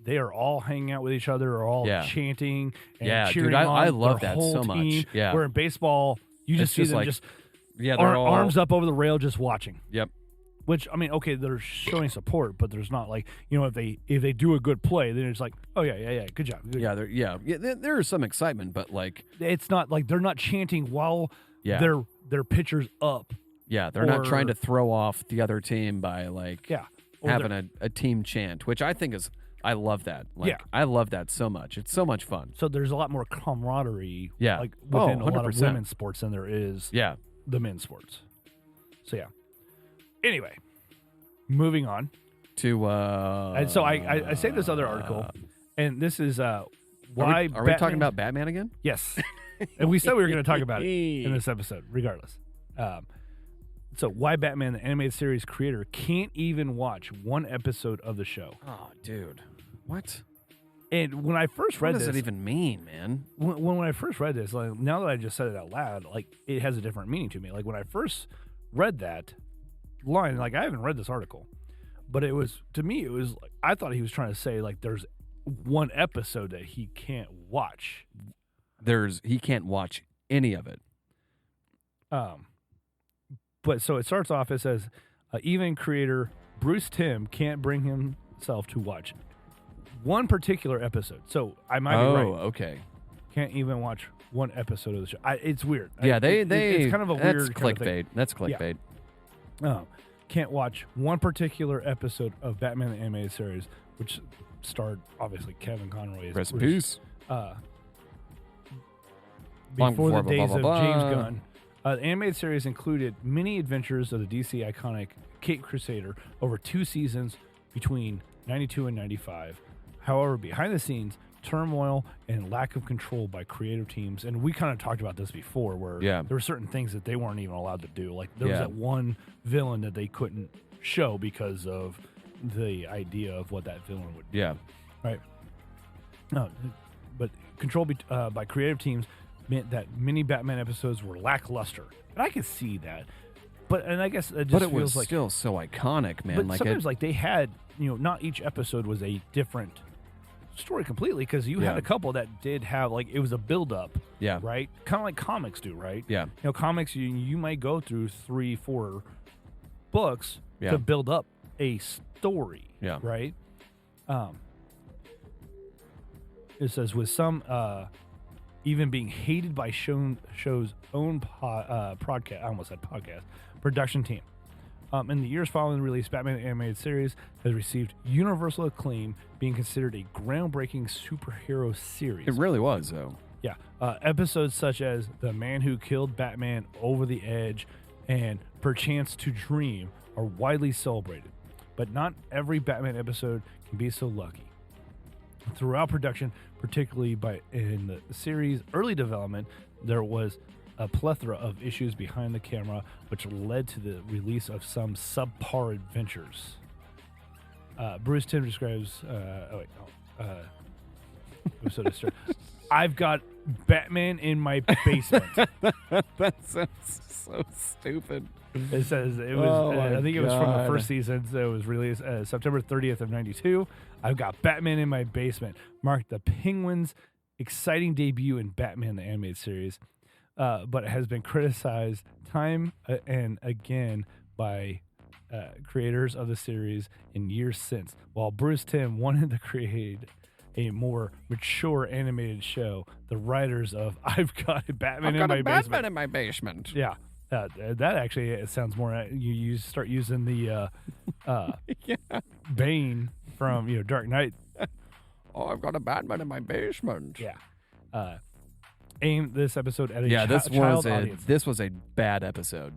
They are all hanging out with each other, or all chanting and cheering dude, on I love their that whole so team. much. Yeah. Where in baseball, you just see them they're all arms up over the rail, just watching. Yep. Which okay, they're showing support, but there's not if they do a good play, then it's oh yeah, good job. There is some excitement, but it's not they're not chanting while their pitcher's up. Yeah, they're not trying to throw off the other team by having a team chant, which I think is. I love that. I love that so much. It's so much fun. So there's a lot more camaraderie within 100%. a lot of women's sports than there is the men's sports. So, yeah. Anyway, moving on. to. And so I saved this other article, and this is why. Are we talking about Batman again? Yes, and we said we were going to talk about it in this episode, regardless. So why Batman, the animated series creator, can't even watch one episode of the show? Oh, dude, what? And when I first read this, what does it even mean, man? When I first read this, like now that I just said it out loud, like it has a different meaning to me. Like when I first read that line, like I haven't read this article, but it was, to me, it was like I thought he was trying to say like there's one episode that he can't watch. He can't watch any of it. But so it starts off, it says, even creator Bruce Timm can't bring himself to watch one particular episode. So I might be right. Oh, okay. Can't even watch one episode of the show. It's weird. Yeah, it's kind of a weird That's clickbait. Kind of thing. That's clickbait. Yeah. Can't watch one particular episode of Batman the Animated Series, which starred, obviously, Kevin Conroy. Rest in peace. Before the days of James Gunn. The animated series included many adventures of the DC iconic Caped Crusader over 2 seasons between 92 and 95. However, behind the scenes, turmoil and lack of control by creative teams, and we kind of talked about this before, where there were certain things that they weren't even allowed to do. Like there was that one villain that they couldn't show because of the idea of what that villain would do. Yeah. Right. No, but control by creative teams meant that many Batman episodes were lackluster, and I could see that. And I guess it just feels was like still so iconic, man. But like sometimes, like they had, not each episode was a different story completely, because you had a couple that did have, like, it was a build-up. Yeah. Right. Kind of like comics do, right? Yeah. Comics, you might go through 3-4 books to build up a story. Yeah. Right. It says with some even being hated by show's own podcast. I almost said podcast production team. In the years following the release, Batman the Animated Series has received universal acclaim, being considered a groundbreaking superhero series. It really was, though. Yeah. Episodes such as The Man Who Killed Batman, Over the Edge, and Perchance to Dream are widely celebrated. But not every Batman episode can be so lucky. Throughout production, particularly in the series' early development, there was a plethora of issues behind the camera, which led to the release of some subpar adventures. Bruce Timm describes, I've got Batman in my basement. That sounds so stupid. It says it was. I think it was from the first season. So it was released September 30th of '92. I've got Batman in my basement. Marked the Penguin's exciting debut in Batman the Animated Series, but it has been criticized time and again by creators of the series in years since. While Bruce Timm wanted to create a more mature animated show, the writers of I've got a Batman in my basement. Yeah. That actually, it sounds more. You start using the Bane from Dark Knight. Oh, I've got a Batman in my basement. Yeah. Aimed this episode at a child audience. This was a bad episode.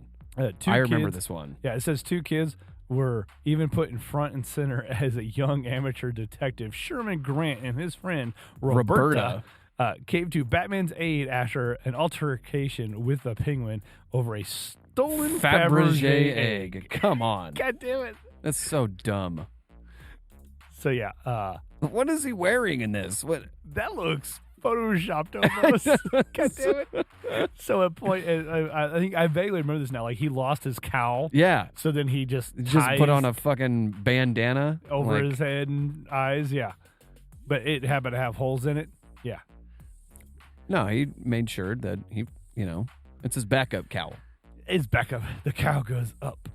I remember this one. Yeah, it says 2 kids were even put in front and center as a young amateur detective, Sherman Grant, and his friend Roberta. Came to Batman's aid after an altercation with the Penguin over a stolen Fabergé egg. Come on. God damn it. That's so dumb. So, yeah. What is he wearing in this? What? That looks photoshopped almost. God damn it. So, at point, I think I vaguely remember this now. Like, he lost his cowl. Yeah. So then he just put on a fucking bandana over his head and eyes. Yeah. But it happened to have holes in it. Yeah. No, he made sure that he, it's his backup cowl. It's backup. The cowl goes up.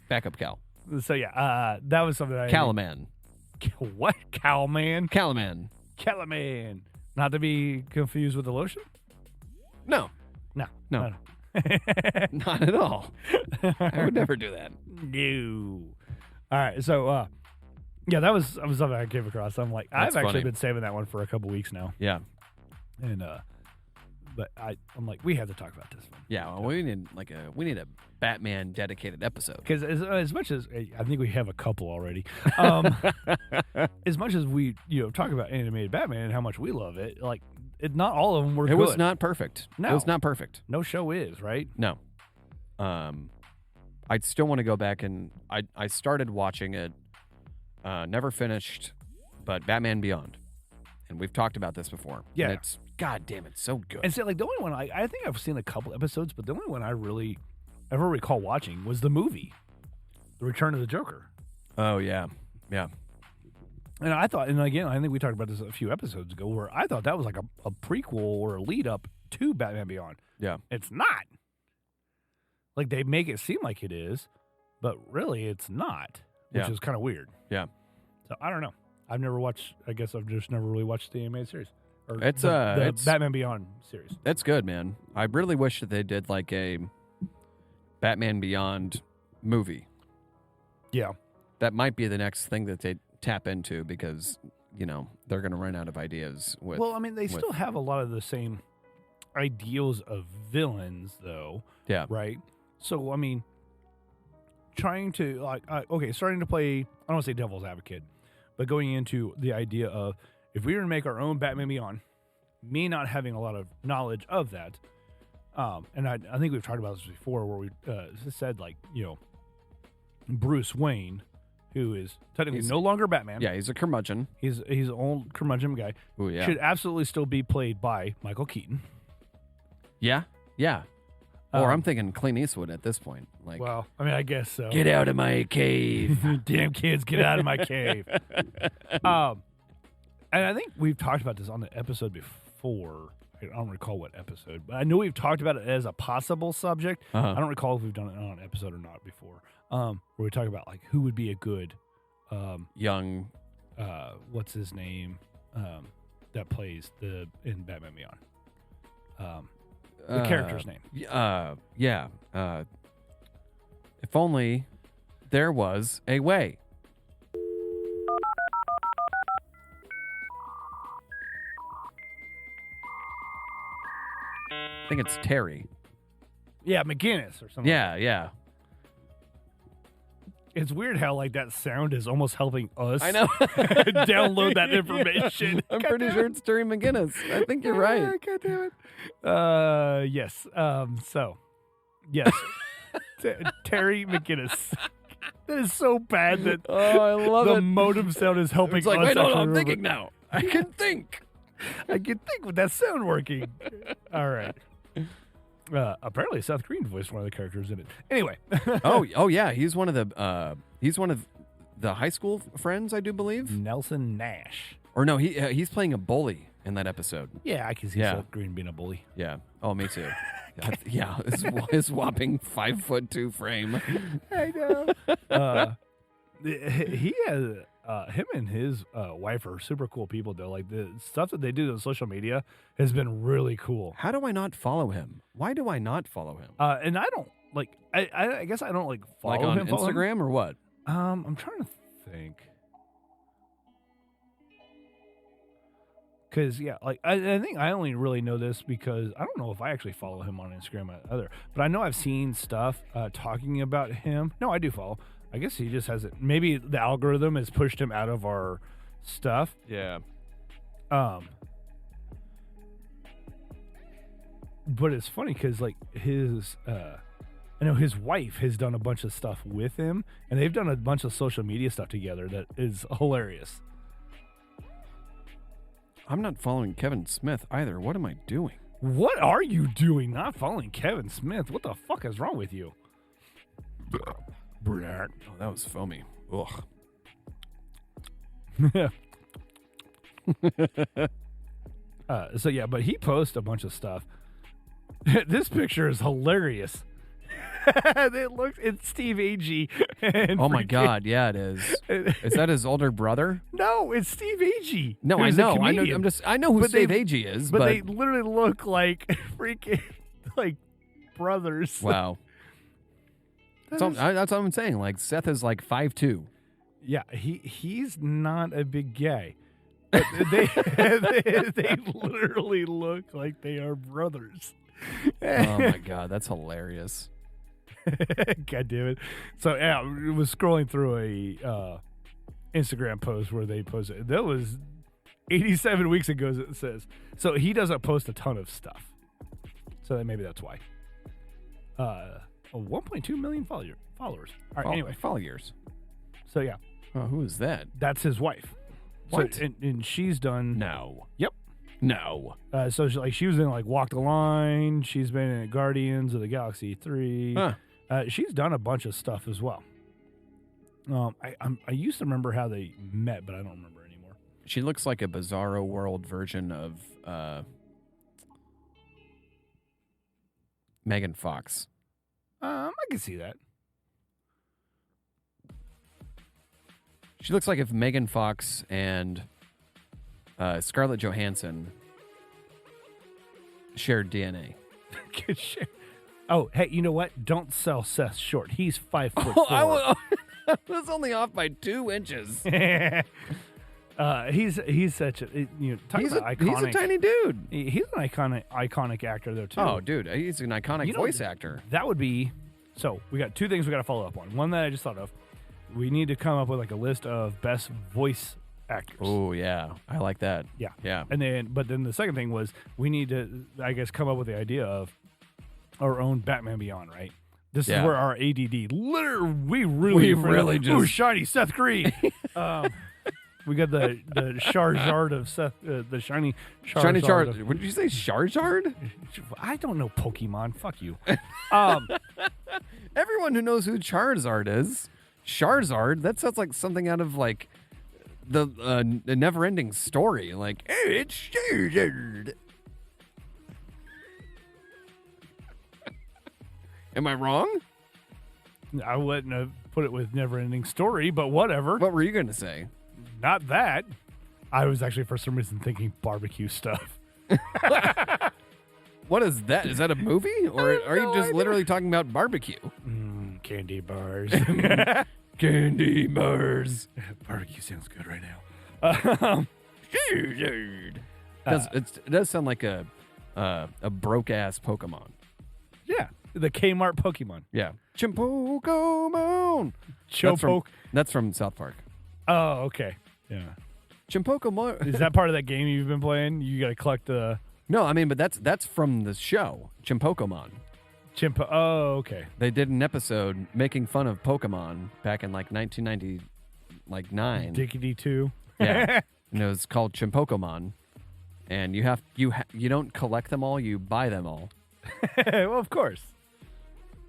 Backup cowl. So, yeah, that was something Calaman. What? Cowman? Calaman. Calaman. Not to be confused with the lotion? No. No. Not at all. I would never do that. No. All right, so, yeah, that was something I came across. I'm like, I've actually been saving that one for a couple weeks now. Yeah. And But I'm like, we have to talk about this one. Yeah, well, we need a Batman dedicated episode. Because as much as I think we have a couple already, as much as we talk about animated Batman and how much we love it, like not all of them were. It was not perfect. No, it was not perfect. No show is right. No. I still want to go back and I started watching it, never finished, but Batman Beyond, and we've talked about this before. Yeah, and it's God damn, it's so good. And so like the only one I think I've seen a couple episodes, but the only one I really ever recall watching was the movie, The Return of the Joker. Oh yeah, yeah. And I thought, and again, I think we talked about this a few episodes ago, where I thought that was like a prequel or a lead up to Batman Beyond. Yeah, it's not. Like they make it seem like it is, but really it's not, which is kind of weird. Yeah. So I don't know. I've never watched. I guess I've just never really watched the animated series. Or it's the Batman Beyond series. That's good, man. I really wish that they did like a Batman Beyond movie. Yeah. That might be the next thing that they tap into because, they're going to run out of ideas with. Well, I mean, they still have a lot of the same ideals of villains, though. Yeah. Right? So, I mean, trying to, starting to play, I don't want to say devil's advocate, but going into the idea of, if we were to make our own Batman Beyond, me not having a lot of knowledge of that, and I think we've talked about this before, where we said, Bruce Wayne, who is technically no longer Batman. Yeah, he's a curmudgeon. He's an old curmudgeon guy. Ooh, yeah. Should absolutely still be played by Michael Keaton. Yeah, yeah. Or I'm thinking Clint Eastwood at this point. Well, I mean, I guess so. Get out of my cave. Damn kids, get out of my cave. And I think we've talked about this on the episode before. I don't recall what episode, but I know we've talked about it as a possible subject. Uh-huh. I don't recall if we've done it on an episode or not before. Where we talk about who would be a good young, what's his name, that plays in Batman Beyond. The character's name. Yeah. If only there was a way. I think it's Terry. Yeah, McGinnis or something. Yeah. It's weird how that sound is almost helping us. I know. download that information. I'm pretty sure it's Terry McGinnis. I think you're right. God damn it. Yes. Yes. Terry McGinnis. That is so bad that I love the modem sound is helping us. Wait, no, I'm thinking now. I can think. I can think with that sound working. All right. Apparently Seth Green voiced one of the characters in it. Anyway. oh yeah, he's one of the high school friends, I do believe. Nelson Nash. Or no, he's playing a bully in that episode. Yeah, I can see Seth Green being a bully. Yeah. Oh, me too. Yeah, his whopping 5'2" frame. I know. He has him and his wife are super cool people, though. The stuff that they do on social media has been really cool. How do I not follow him? Why do I not follow him? And I don't I guess I don't follow on him. Instagram or what? I'm trying to think. Because, I think I only really know this because I don't know if I actually follow him on Instagram either. But I know I've seen stuff talking about him. No, I do follow. I guess he just hasn't. Maybe the algorithm has pushed him out of our stuff. Yeah. But it's funny because, his... I know his wife has done a bunch of stuff with him, and they've done a bunch of social media stuff together that is hilarious. I'm not following Kevin Smith either. What am I doing? What are you doing not following Kevin Smith? What the fuck is wrong with you? Oh, that was foamy. Ugh. But he posts a bunch of stuff. This picture is hilarious. It's Steve Agee. Oh my God, yeah, it is. Is that his older brother? No, it's Steve Agee. No, I know. I know who Steve Agee is, but they literally look like freaking brothers. Wow. That's what I'm saying. Seth is 5'2". Yeah, he's not a big guy. They literally look like they are brothers. Oh my God, that's hilarious. God damn it. So yeah, I was scrolling through a Instagram post where they posted. That was 87 weeks ago, it says. So he doesn't post a ton of stuff. So maybe that's why. 1.2 million followers. All right, anyway. Followers. So yeah. Oh, who is that? That's his wife. What? So, and she's done. No. Yep. No. So she was in like Walk the Line. She's been in Guardians of the Galaxy 3. Huh. She's done a bunch of stuff as well. I used to remember how they met, but I don't remember anymore. She looks like a Bizarro World version of Megan Fox. I can see that. She looks like if Megan Fox and Scarlett Johansson shared DNA. Oh, hey, you know what? Don't sell Seth short. He's 5'4". I was only off by 2 inches. He's such a he's a tiny dude. He's an iconic actor though too. Oh, dude, he's an iconic voice actor. That would be. So we got 2 things we got to follow up on. One that I just thought of. We need to come up with like a list of best voice actors. Oh yeah, I like that. Yeah. And then the second thing was we need to, I guess, come up with the idea of our own Batman Beyond. Right. This is where our ADD. Literally, we really just. Ooh, shiny Seth Green. We got the Charizard of Seth, the shiny Charizard. Shiny Charizard. What did you say, Charizard? I don't know Pokemon. Fuck you. Everyone who knows who Charizard is. Charizard, that sounds like something out of like the Never-Ending Story. Like, hey, it's Charizard. Am I wrong? I wouldn't have put it with Never-Ending Story, but whatever. What were you going to say? Not that. I was actually, for some reason, thinking barbecue stuff. What is that? Is that a movie? Or are you just literally talking about barbecue? Candy bars. Candy bars. Barbecue sounds good right now. It does sound like a broke-ass Pokemon. Yeah. The Kmart Pokemon. Yeah. Chimpokemon. That's from South Park. Oh, okay. Yeah. Chimpokemon. Is that part of that game you've been playing? You got to collect the... No, I mean, but that's from the show, Chimpokemon. Oh, okay. They did an episode making fun of Pokemon back in like 1999. Dickety 2. Yeah. And it was called Chimpokemon. And you don't collect them all, you buy them all. Well, of course.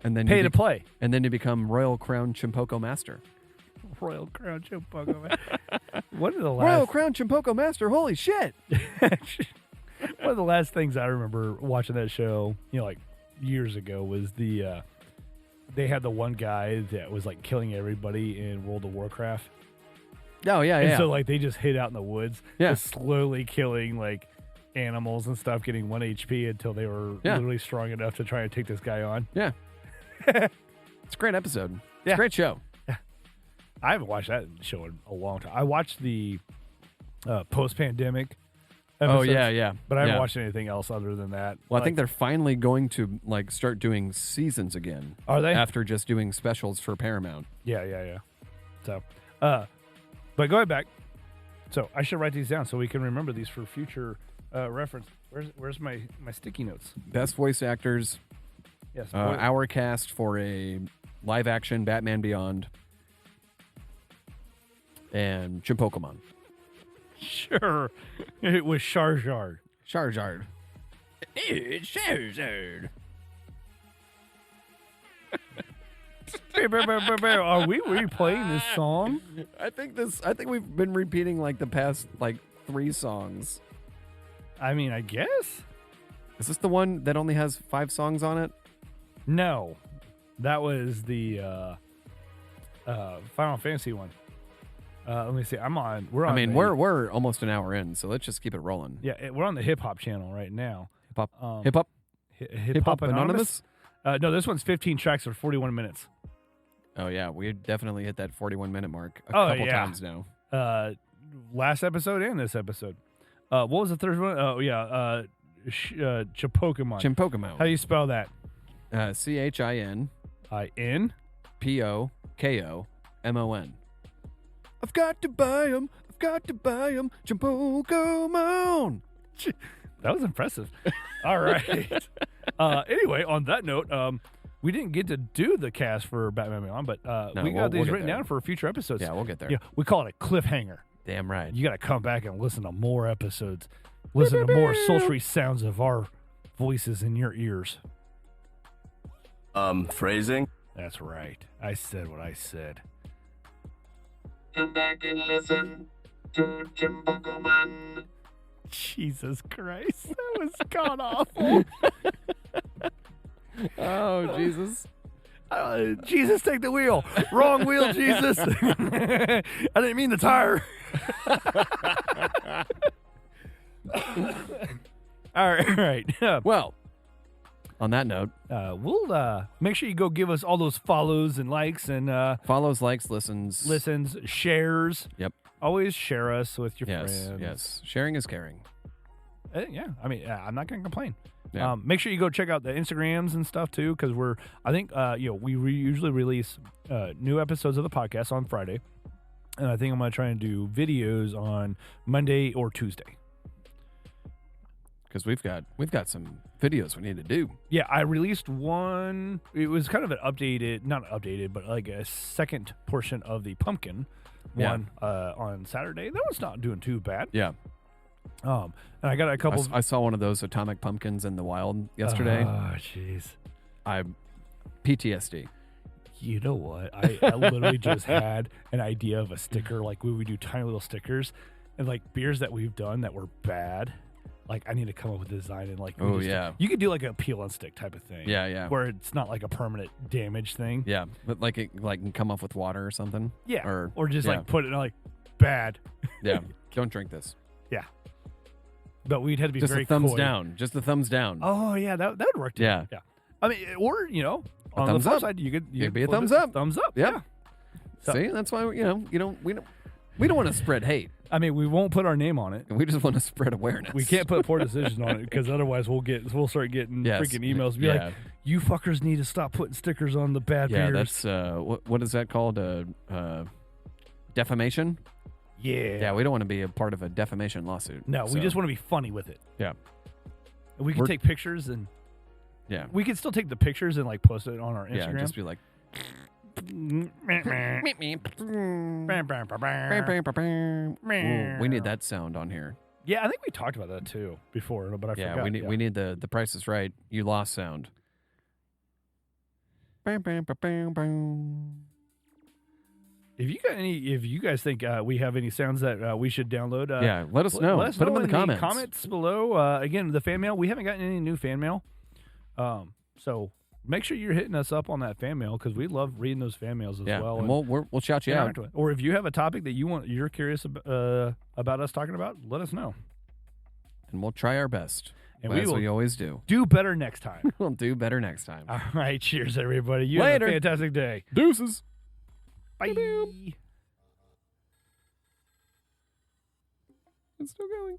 And then pay to play. And then you become Royal Crown Chimpoko Master. Royal Crown Chimpoko Master. What are the last... Royal Crown Chimpoko Master, holy shit. One of the last things I remember watching that show, like years ago, was they had the one guy that was like killing everybody in World of Warcraft. Oh, yeah, and so like they just hid out in the woods, yeah, just slowly killing like animals and stuff, getting 1 HP until they were literally strong enough to try and take this guy on. Yeah. It's a great episode. It's a great show. Yeah. I haven't watched that show in a long time. I watched the post-pandemic episodes, yeah. But I haven't watched anything else other than that. Well, I think they're finally going to like start doing seasons again. Are they? After just doing specials for Paramount. Yeah. So, but going back, so I should write these down so we can remember these for future reference. Where's my sticky notes? Best voice actors. Yes. Our cast for a live action Batman Beyond. And Chimpokemon. Sure. It was Charizard. It's Charizard. Are we replaying this song? I think we've been repeating like the past like 3 songs. I mean, I guess. Is this the one that only has 5 songs on it? No. That was the Final Fantasy one. Let me see. We're almost an hour in, so let's just keep it rolling. Yeah, we're on the hip hop channel right now. Hip hop Anonymous? No, this one's 15 tracks for 41 minutes. Oh yeah, we definitely hit that 41-minute mark a couple times now. last episode and this episode. What was the third one? Oh, yeah. Chipokemon. Chimpokemon. How do you spell that? CHIN. I-N? POKOMON. I've got to buy them. I've got to buy them. Chimpokemon. That was impressive. All right. Anyway, on that note, we didn't get to do the cast for Batman Beyond, but we got these written down for future episodes. Yeah, we'll get there. Yeah, we call it a cliffhanger. Damn right. You got to come back and listen to more episodes. Listen to more sultry sounds of our voices in your ears. Phrasing? That's right. I said what I said. Come back and listen to Chimpokemon. Jesus Christ. That was god awful. Oh, Jesus. Jesus, take the wheel. Wrong wheel, Jesus. I didn't mean the tire. All right. Well, on that note, we'll make sure you go give us all those follows and likes and follows, likes, listens, shares. Yep. Always share us with your friends. Yes. Sharing is caring. Yeah. I mean, I'm not going to complain. Yeah. Make sure you go check out the Instagrams and stuff too, because we usually release new episodes of the podcast on Friday, and I think I'm going to try and do videos on Monday or Tuesday. Because we've got some videos we need to do. Yeah, I released one. It was kind of an not updated, but like a second portion of the pumpkin one on Saturday. That was not doing too bad. Yeah. And I got a couple. I saw one of those atomic pumpkins in the wild yesterday. Oh, jeez. PTSD. You know what? I literally just had an idea of a sticker. Like we would do tiny little stickers, and like beers that we've done that were bad. Like I need to come up with a design and like. You could do like a peel and stick type of thing. Yeah. Where it's not like a permanent damage thing. Yeah, but like it can come off with water or something. Yeah. Or just like put it like bad. Yeah. Don't drink this. Yeah. But we'd have to be just very a thumbs coy. Down. Just a thumbs down. Oh yeah, that would work too. Yeah. I mean, or on the flip side, you could be a thumbs up. Thumbs up. Yeah. So, see, that's why we don't want to spread hate. I mean, we won't put our name on it. We just want to spread awareness. We can't put poor decisions on it because otherwise we'll start getting freaking emails. Be like, you fuckers need to stop putting stickers on the bad beers. Yeah, that's what is that called? Defamation. Yeah, we don't want to be a part of a defamation lawsuit. No, we just want to be funny with it. Yeah. And we can take pictures and we can still take the pictures and like post it on our Instagram. Yeah, just be like Ooh, we need that sound on here. Yeah, I think we talked about that too before, but I forgot. We need the Price is Right. You lost sound. If you guys think we have any sounds that we should download, let us know. Put them in the comments. Comments below. Again, the fan mail. We haven't gotten any new fan mail, so make sure you're hitting us up on that fan mail because we love reading those fan mails as well. And we'll shout you out. Or if you have a topic that you're curious about us talking about, let us know, and we'll try our best. And we always do. Do better next time. We'll do better next time. All right, cheers, everybody. You Later. have a fantastic day. Deuces. Bye. It's still going.